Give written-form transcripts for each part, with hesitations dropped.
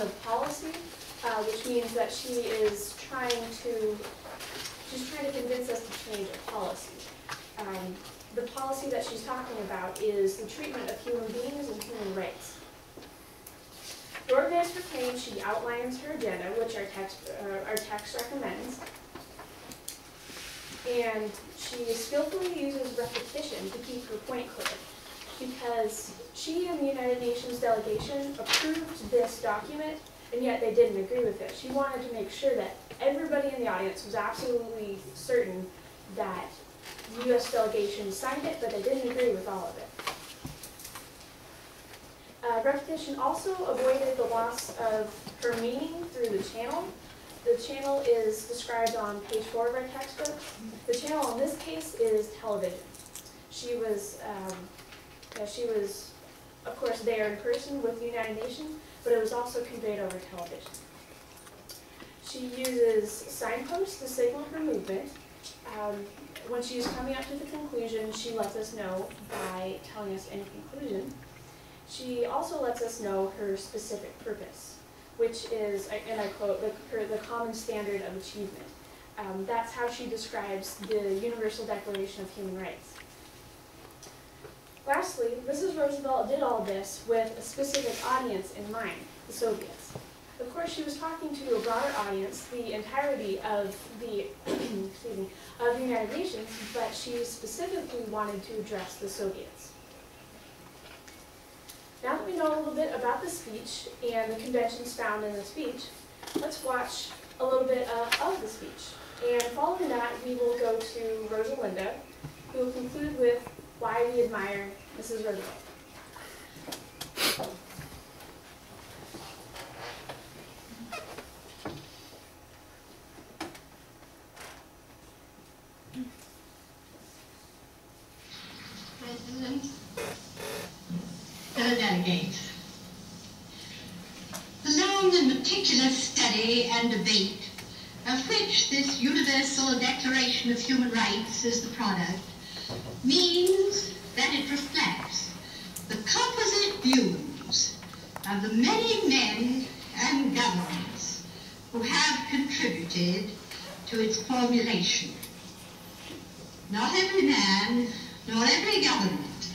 of policy, which means that she's trying to convince us to change a policy. The policy that she's talking about is the treatment of human beings and human rights. To organize her claim, she outlines her agenda, which our text recommends, and she skillfully uses repetition to keep her point clear, because she and the United Nations delegation approved this document, and yet they didn't agree with it. She wanted to make sure that everybody in the audience was absolutely certain that the U.S. delegation signed it, but they didn't agree with all of it. Repetition also avoided the loss of her meaning through the channel. The channel is described on page 4 of our textbook. The channel in this case is television. She was, of course, there in person with the United Nations, but it was also conveyed over television. She uses signposts to signal her movement. When she's coming up to the conclusion, she lets us know by telling us in conclusion. She also lets us know her specific purpose, which is, and I quote, the common standard of achievement. That's how she describes the Universal Declaration of Human Rights. Lastly, Mrs. Roosevelt did all this with a specific audience in mind, the Soviets. Of course, she was talking to a broader audience, the entirety of the, of the United Nations, but she specifically wanted to address the Soviets. Now that we know a little bit about the speech and the conventions found in the speech, let's watch a little bit of the speech. And following that, we will go to Rosalinda, who will conclude with why we admire Mrs. Roosevelt. President, fellow delegates, the long and meticulous study and debate of which this Universal Declaration of Human Rights is the product means that it reflects the composite views of the many men and governments who have contributed to its formulation. Not every man, nor every government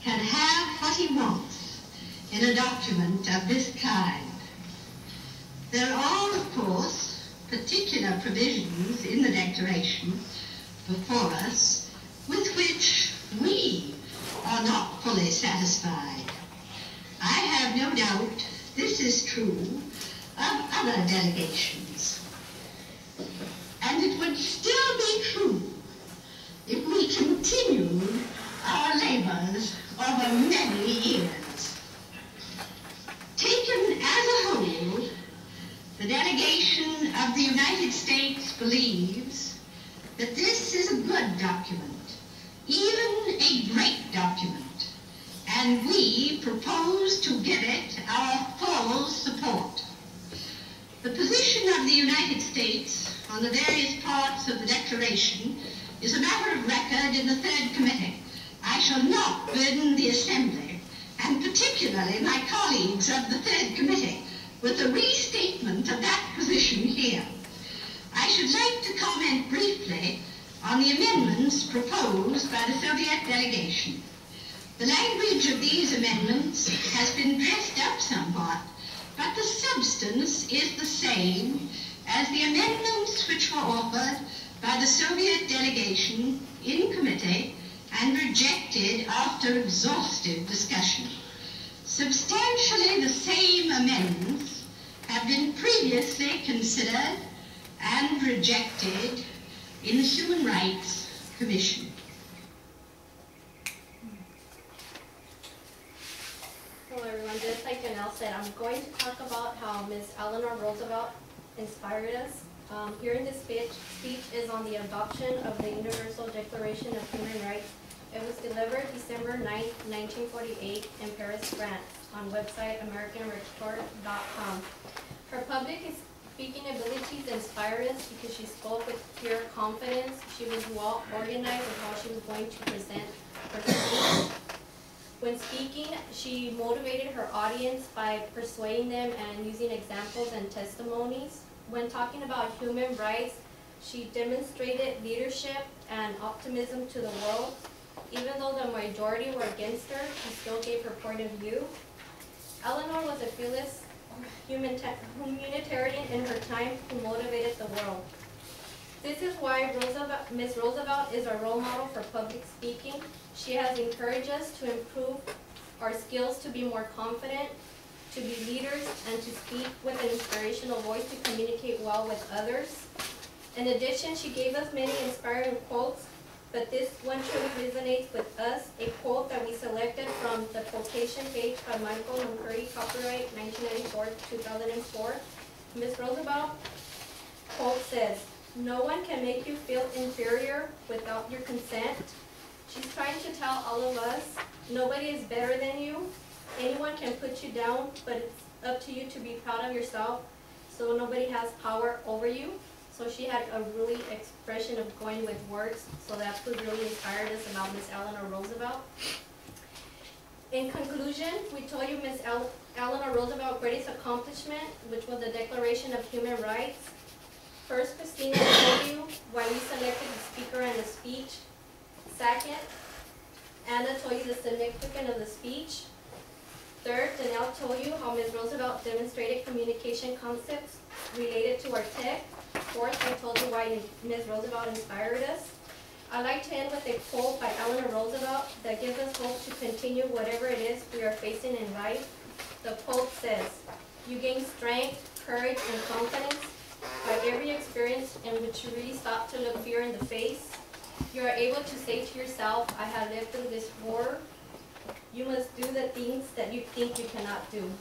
can have what he wants in a document of this kind. There are, of course, particular provisions in the Declaration before us with which we are not fully satisfied. I have no doubt this is true of other delegations. And it would still be true if we continued our labors over many years. Taken as a whole, the delegation of the United States believes that this is a good document, even a great document, and we propose to give it our full support. The position of the United States on the various parts of the Declaration is a matter of record in the Third Committee. I shall not burden the Assembly, and particularly my colleagues of the Third Committee, with a restatement of that position here. I should like to comment briefly on the amendments proposed by the Soviet delegation. The language of these amendments has been dressed up somewhat, but the substance is the same as the amendments which were offered by the Soviet delegation in committee and rejected after exhaustive discussion. Substantially the same amendments have been previously considered and rejected in the Human Rights Commission. Hello everyone, just like Janelle said, I'm going to talk about how Ms. Eleanor Roosevelt inspired us. Here in this speech is on the adoption of the Universal Declaration of Human Rights. It was delivered December 9, 1948 in Paris, France, on website AmericanReport.com. Her public speaking abilities inspired us because she spoke with pure confidence. She was well organized in how she was going to present her speech. When speaking, she motivated her audience by persuading them and using examples and testimonies. When talking about human rights, she demonstrated leadership and optimism to the world. Even though the majority were against her, she still gave her point of view. Eleanor was a fearless humanitarian in her time who motivated the world. This is why Ms. Roosevelt is a role model for public speaking. She has encouraged us to improve our skills to be more confident, to be leaders, and to speak with an inspirational voice to communicate well with others. In addition, she gave us many inspiring quotes, but this one truly resonates with us, a quote that we selected from the quotation page by Michael McCurry, copyright 1994-2004. Ms. Roosevelt quote says, "No one can make you feel inferior without your consent." She's trying to tell all of us, nobody is better than you. Anyone can put you down, but it's up to you to be proud of yourself, so nobody has power over you. So she had a really expression of going with words, so that's what really inspired us about Miss Eleanor Roosevelt. In conclusion, we told you Miss Eleanor Roosevelt's greatest accomplishment, which was the Declaration of Human Rights. First, Christina told you why we selected the speaker and the speech. Second, Anna told you the significance of the speech. Third, Janelle told you how Ms. Roosevelt demonstrated communication concepts related to our tech. Fourth, I told you why Ms. Roosevelt inspired us. I'd like to end with a quote by Eleanor Roosevelt that gives us hope to continue whatever it is we are facing in life. The quote says, "You gain strength, courage, and confidence by every experience in which you really stop to look fear in the face. You are able to say to yourself, I have lived through this war. You must do the things that you think you cannot do."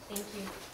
Thank you.